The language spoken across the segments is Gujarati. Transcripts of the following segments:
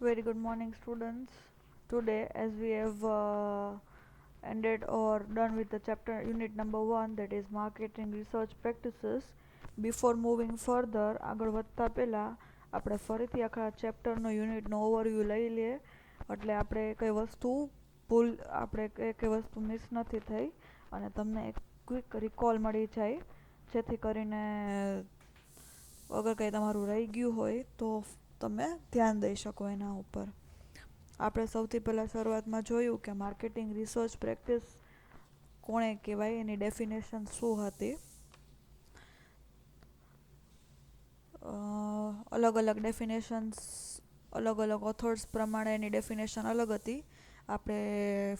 Very good morning, students. Today, as we have ended or done with the chapter unit number 1, that is marketing research practices, before moving further, આગળ વધતા પહેલાં આપણે ફરીથી આખા ચેપ્ટરનો યુનિટનો ઓવરવ્યૂ લઈ લઈએ એટલે આપણે કઈ વસ્તુ ભૂલ આપણે કઈ વસ્તુ મિસ નથી થઈ અને તમને એક ક્વિક રિકોલ મળી જાય જેથી કરીને અગર કંઈ તમારું રહી ગયું હોય તો તમે ધ્યાન દઈ શકો એના ઉપર. આપણે સૌથી પહેલાં શરૂઆતમાં જોયું કે માર્કેટિંગ રિસર્ચ પ્રેક્ટિસ કોણે કહેવાય, એની ડેફિનેશન શું હતી. અલગ અલગ ડેફિનેશન્સ અલગ અલગ ઓથર્સ પ્રમાણે એની ડેફિનેશન અલગ હતી. આપણે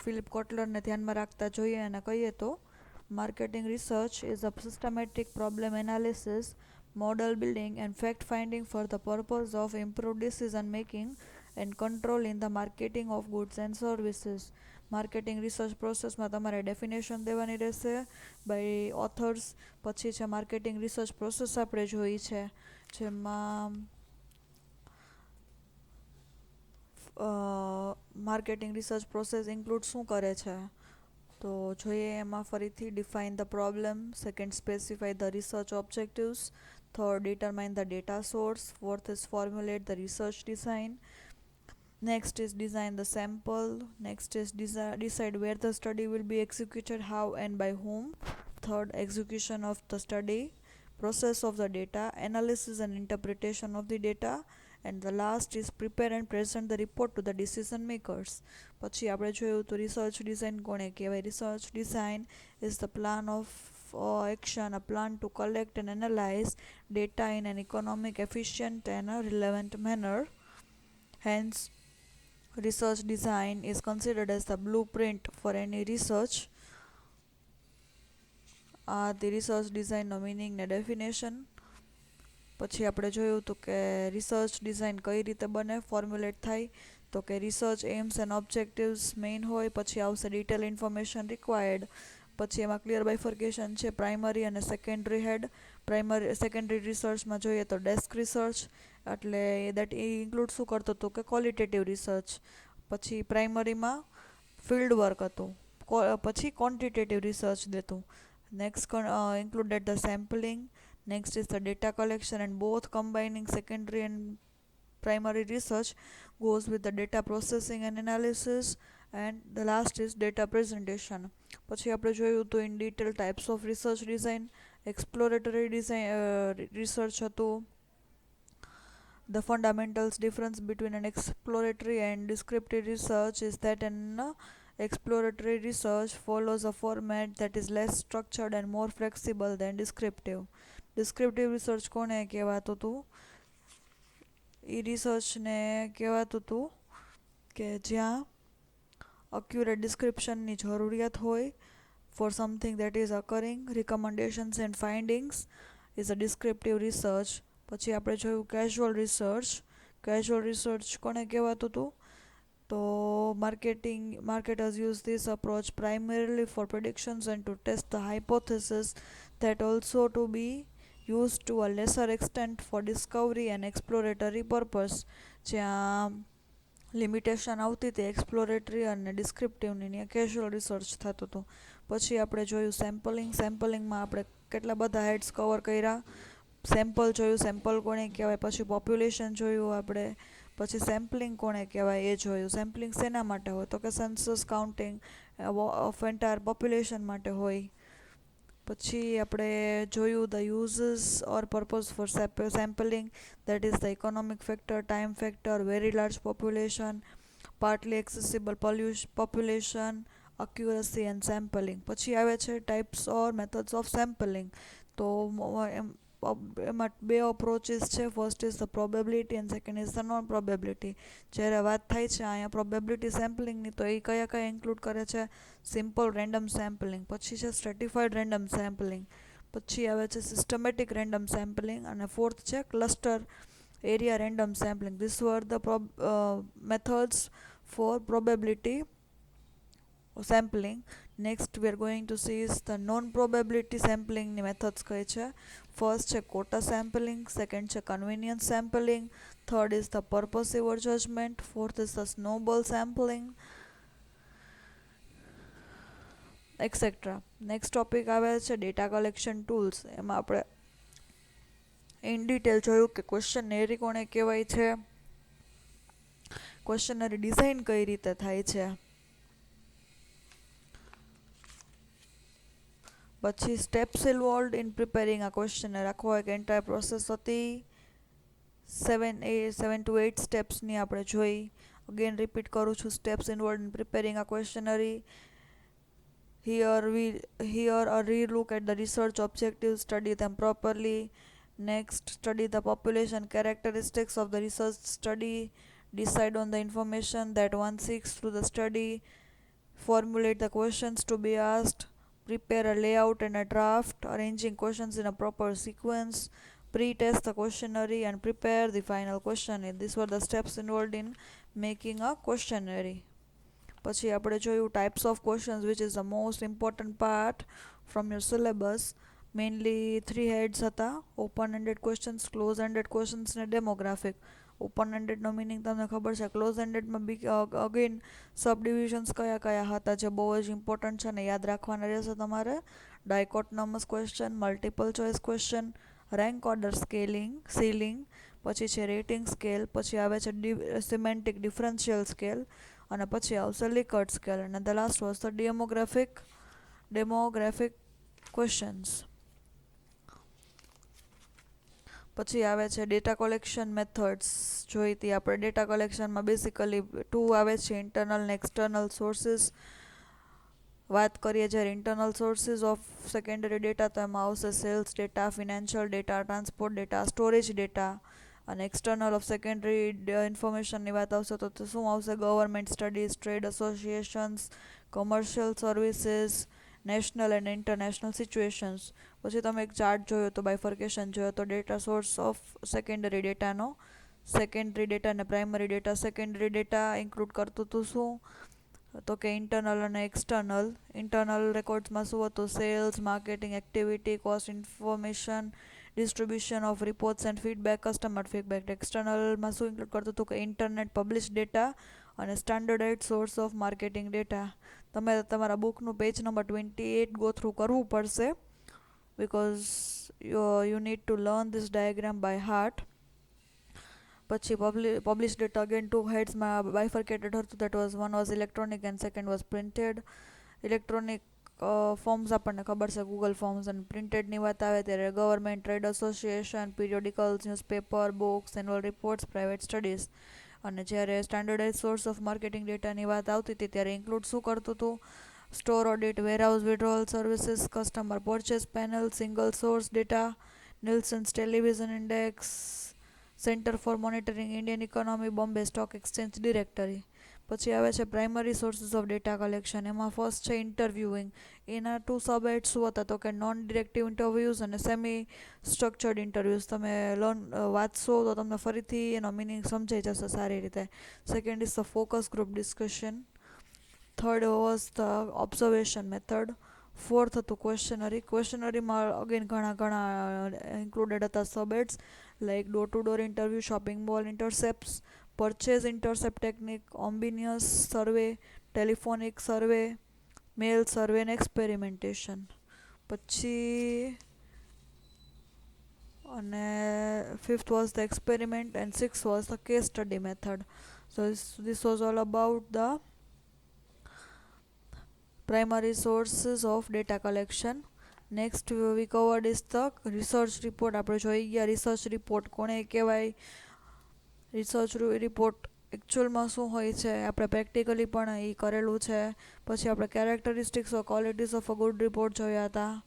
ફિલિપ કોટલરને ધ્યાનમાં રાખતા જોઈએ અને કહીએ તો marketing research is a systematic problem analysis, model building and fact finding for the purpose of improved decision making and control in the marketing of goods and services. Marketing research પ્રોસેસમાં તમારે ડેફિનેશન દેવાની રહેશે બાય ઓથર્સ. પછી છે માર્કેટિંગ રિસર્ચ પ્રોસેસ આપણે જોઈ છે જેમાં માર્કેટિંગ રિસર્ચ પ્રોસેસ ઇન્ક્લુડ શું કરે છે તો જોઈએ એમાં ફરીથી define the problem, second specify the research objectives, third determine the data source, fourth is formulate the research design, next is design the sample, next is decide where the study will be executed, how and by whom, third execution of the study, process of the data, analysis and interpretation of the data, and the last is prepare and present the report to the decision makers. પછી આપણે જોયું તો રિસર્ચ ડિઝાઇન કોણે કહેવાય. Research design is the plan of action, a plan to collect and analyze data in an economic, efficient and a relevant manner. Hence, research design is considered as the blueprint for any research. The research design no meaning ને definition. પછી આપણે જોયું તો કે રિસર્ચ ડિઝાઇન કઈ રીતે બને, ફોર્મ્યુલેટ થાય તો કે research aims and objectives main હોય, પછી આવશે ડિટેલ ઇન્ફોર્મેશન રિક્વાયર્ડ, પછી એમાં ક્લિયર બાયફર્કેશન છે પ્રાઇમરી અને સેકન્ડરી હેડ. સેકન્ડરી રિસર્ચમાં જોઈએ તો ડેસ્ક રિસર્ચ એટલે દેટ એ ઇન્ક્લુડ શું કરતો હતું કે ક્વોલિટેટિવ રિસર્ચ. પછી પ્રાઇમરીમાં ફિલ્ડ વર્ક હતું, પછી ક્વોન્ટિટેટિવ રિસર્ચ દેતું. Next included the sampling, next is the data collection, and both combining secondary and primary research goes with the data processing and analysis, and the last is data presentation. પછી આપણે જોયું તો in detail types of research design, exploratory design research હતું. The fundamentals difference between an exploratory and descriptive research is that an exploratory research follows a format that is less structured and more flexible than descriptive. Descriptive research કોને કહેવાતું હતું? એ રિસર્ચને કહેવાતું હતું કે જ્યાં અક્યુરેટ ડિસ્ક્રિપ્શનની જરૂરિયાત હોય for something that is occurring, recommendations and findings is a descriptive research. પછી આપણે જોયું કેઝ્યુઅલ રિસર્ચ. કેઝ્યુઅલ રિસર્ચ કોને કહેવાતું હતું? તો marketers use this approach primarily for predictions and to test the hypothesis, that also to be used to a lesser extent for discovery and exploratory purpose. જ્યાં લિમિટેશન આવતી હતી એક્સપ્લોરેટરી અને ડિસ્ક્રિપ્ટિવની, ત્યાં કેઝ્યુઅલ રિસર્ચ થતું હતું. પછી આપણે જોયું સેમ્પલિંગ. સેમ્પલિંગમાં આપણે કેટલા બધા હેડ્સ કવર કર્યા. સેમ્પલ જોયું, સેમ્પલ કોને કહેવાય. પછી પોપ્યુલેશન જોયું આપણે. પછી સેમ્પલિંગ કોને કહેવાય એ જોયું. સેમ્પલિંગ શેના માટે હોય તો કે census counting of entire population માટે હોય. પછી આપણે જોયું the uses or purpose for sampling, that is the economic factor, time factor, very large population, partly accessible population, accuracy and sampling. પછી આવે છે types or methods of sampling. તો એમાં બે અપ્રોચીસ છે. First is the probability and second is the non probability. જ્યારે વાત થાય છે અહીંયા પ્રોબેબિલિટી સેમ્પલિંગની તો એ કયા ઇન્ક્લુડ કરે છે? સિમ્પલ રેન્ડમ સેમ્પલિંગ, પછી છે સ્ટ્રેટિફાઈડ રેન્ડમ સેમ્પલિંગ, પછી આવે છે સિસ્ટમેટિક રેન્ડમ સેમ્પલિંગ, અને ફોર્થ છે cluster area random sampling. This were the methods for probability sampling. Next we are going to see is the non-probability sampling ની મેથડ્સ કઈ છે. ફર્સ્ટ છે કોટા સેમ્પલિંગ, સેકન્ડ છે convenience sampling, Third is the purposive judgment. Fourth is the snowball sampling, etc. Next topic આવે છે ડેટા કલેક્શન ટૂલ્સ. એમાં આપણે ઇન ડિટેલ જોયું કે ક્વેશ્ચનરી કોને કહેવાય છે, ક્વેશ્ચનરી ડિઝાઇન કઈ રીતે થાય છે, પછી સ્ટેપ્સ ઇન્વોલ્વડ ઇન પ્રિપેરિંગ આ ક્વેશ્ચનર. આખો એક એન્ટાયર પ્રોસેસ હતી. 7 to 8 સ્ટેપ્સની આપણે જોઈ. અગેન રિપીટ કરું છું. સ્ટેપ્સ ઇન્વોલ્વડ ઇન પ્રિપેરિંગ આ ક્વેશ્ચનરી. Here a re-look at the research objectives, study them properly. Next, study the population characteristics of the research study. Decide on the information that one seeks through the study. Formulate the questions to be asked. Prepare a layout and a draft, arranging questions in a proper sequence. Pre-test the questionnaire and prepare the final questionnaire. These were the steps involved in making a questionnaire. પછી આપણે જોયું types of questions which is the most important part from your syllabus. Mainly 3 heads હતા: open ended questions, close ended questions ને ડેમોગ્રાફિક. ઓપન એન્ડેડનો મિનિંગ તમને ખબર છે. ક્લોઝ એન્ડેડમાં અગેન સબ ડિવિઝન્સ કયા કયા હતા જે બહુ જ ઇમ્પોર્ટન્ટ છે ને યાદ રાખવાના રહેશે તમારે. Dichotomous question, multiple choice question, rank order ceiling, પછી છે રેટિંગ સ્કેલ, પછી આવે છે સિમેન્ટિક ડિફરન્શિયલ સ્કેલ, અને પછી આવશે લિકર્ટ સ્કેલ, અને the last was the demographic questions. પછી આવે છે ડેટા કલેક્શન મેથડ્સ. જોઈ હતી આપણે. ડેટા કલેક્શનમાં બેસિકલી 2 આવે છે: ઇન્ટરનલ ને એક્સટર્નલ સોર્સિસ. વાત કરીએ જ્યારે internal sources of secondary data તો એમાં આવશે sales data, financial data, transport data, storage data. અને એક્સટર્નલ ઓફ સેકન્ડરી ઇન્ફોર્મેશનની વાત આવશે તો શું આવશે? Government studies, trade associations, commercial services, national and international situations. પછી તમે એક ચાર્ટ જોયો તો બાયફર્કેશન જોયો તો ડેટા સોર્સ ઓફ સેકન્ડરી ડેટાનો. સેકન્ડરી ડેટા અને primary data. Secondary data include કરતું હતું શું? તો કે ઇન્ટરનલ અને એક્સટર્નલ. ઇન્ટરનલ રેકોર્ડ્સમાં શું હતું? Sales, marketing activity, cost information, distribution of reports and feedback, customer feedback. એક્સટર્નલમાં શું ઇન્ક્લુડ કરતું હતું? કે ઇન્ટરનેટ પબ્લિશ ડેટા અને standardized source of marketing data. તમે તમારા બુકનું પેજ નંબર 28 ગો થ્રુ કરવું પડશે because you need to learn this diagram by heart. પછી પબ્લિશ ડેટા અગેન 2 હેડ્સમાં બાયફર્કેટેડ હતું. That was one was electronic and second was printed. Electronic forms આપણને ખબર છે, ગૂગલ ફોર્મ્સ. અને પ્રિન્ટેડની વાત આવે ત્યારે government, trade association, periodicals, newspaper, books, annual reports, private studies. અને જ્યારે સ્ટાન્ડર્ડાઇઝ સોર્સ ઓફ માર્કેટિંગ ડેટાની વાત આવતી હતી ત્યારે ઇન્ક્લુડ શું કરતું હતું? Store audit, warehouse withdrawal services, customer purchase panel, single source data, Nielsen's television index, centre for monitoring Indian economy, Bombay stock exchange directory. પછી આવે છે primary sources of data collection. એમાં ફર્સ્ટ છે ઇન્ટરવ્યુઇંગ. એના 2 સબ હેડ શું હતા? તો કે નોન ડિરેક્ટિવ ઇન્ટરવ્યૂઝ અને સેમી સ્ટ્રક્ચર્ડ ઇન્ટરવ્યૂઝ. તમે વાંચશો તો તમને ફરીથી એનો મિનિંગ સમજાઈ જશે સારી રીતે. Second is the focus group discussion. Third was the observation method. Fourth હતું ક્વેશ્ચનરી. ક્વેશ્ચનરીમાં અગેન ઘણા ઇન્ક્લુડેડ હતા sub heads like door to door interview, shopping mall intercepts, purchase intercept technique, omnibus survey, telephonic survey, mail survey અને એક્સપેરિમેન્ટેશન. પછી અને fifth was the experiment and sixth was the case study method. So this was all about the primary sources of data collection. Next we covered is the research report. આપણે જોઈ ગયા રિસર્ચ રિપોર્ટ કોને કહેવાય, રિસર્ચ રિપોર્ટ એકચ્યુઅલમાં શું હોય છે, આપણે પ્રેક્ટિકલી પણ એ કરેલું છે. પછી આપણે characteristics or qualities of a good report જોયા હતા.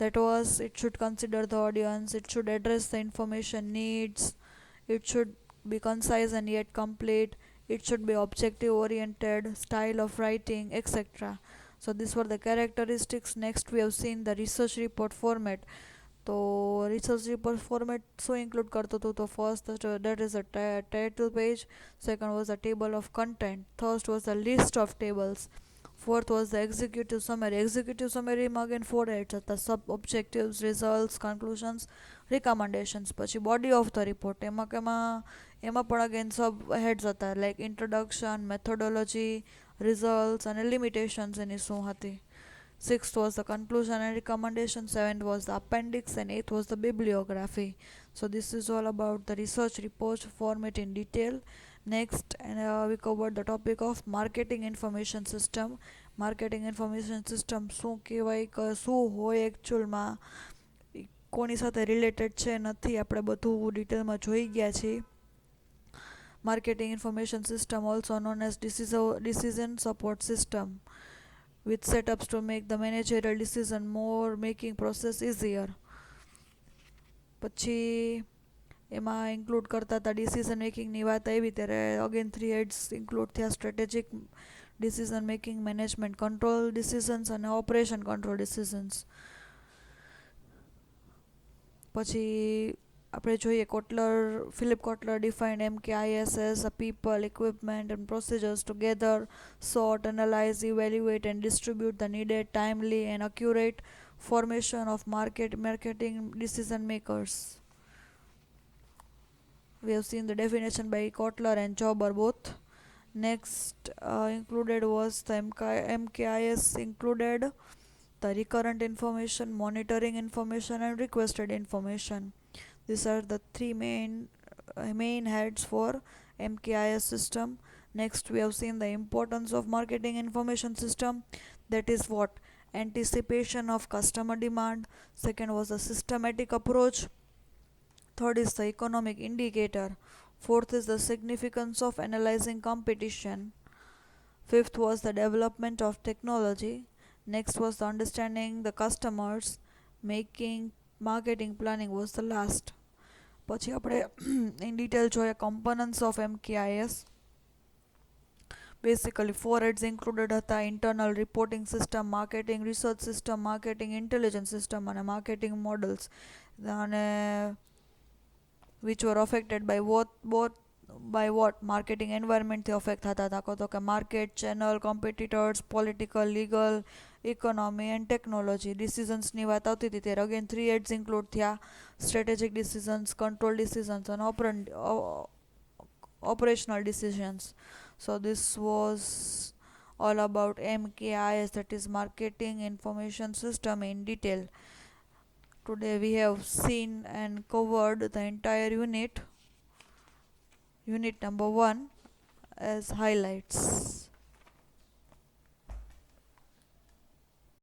That was, it should consider the audience, it should address the information needs, it should be concise and yet complete, it should be objective oriented, style of writing, etc. So these were the characteristics. Next we have seen the research report format. તો રિસર્ચ રિપોર્ટ ફોર્મેટ શું ઇન્ક્લુડ કરતું હતું? તો first that is a title page, second was a table of content, third was a list of tables, Fourth was the executive summary. Executive summary માં again 4 heads હતા: sub objectives, results, conclusions, recommendations. પછી body of the report, એમાં પણ again sub heads હતા, like introduction, methodology, results અને limitations એની શું હતી. Sixth was the conclusion and recommendation. Seventh was the appendix, and eighth was the bibliography. So this is all about the research report format in detail. Next, we covered the topic of marketing information system. Marketing information system શું કહેવાય, શું હોય એકચ્યુઅલમાં, કોની સાથે રિલેટેડ છે નથી, આપણે બધું ડિટેલમાં જોઈ ગયા છીએ. Marketing information system, also known as decision support system, with setups to make the managerial decision more making process easier. પછી એમાં ઇન્ક્લુડ કરતા હતા ડિસિઝન મેકિંગની વાત આવી ત્યારે અગેન 3 heads ઇન્ક્લુડ થયા: strategic decision making, management control decisions અને ઓપરેશન કંટ્રોલ ડિસિઝન્સ. પછી આપણે જોઈએ Philip Kotler defined MKIS as a people, equipment and procedures to gather, sort, analyze, evaluate and distribute the needed, timely and accurate formation of marketing decision makers. We have seen the definition by Kotler and Jobber both. Next included was the MKIS included the recurrent information, monitoring information and requested information. These are the three main heads for MKIS system. Next, we have seen the importance of marketing information system. That is what? Anticipation of customer demand. Second was the systematic approach. Third is the economic indicator. Fourth is the significance of analyzing competition. Fifth was the development of technology. Next was the understanding the customers. Marketing planning was the last. પછી આપણે in detail જોઈએ components of MKIS. Basically 4 heads included હતા: internal reporting system, marketing research system, marketing intelligence system અને marketing models, અને which were affected by what marketing environment થી affect થતા હતા. કહો તો કે market, channel, competitors, political, legal, economy and technology. decisions ની વાત આવતી હતી ત્યારે again 3 heads include થયા: strategic decisions, control decisions and operational decisions. So this was all about MKIS, that is marketing information system, in detail. Today we have seen and covered the entire unit number 1 as highlights.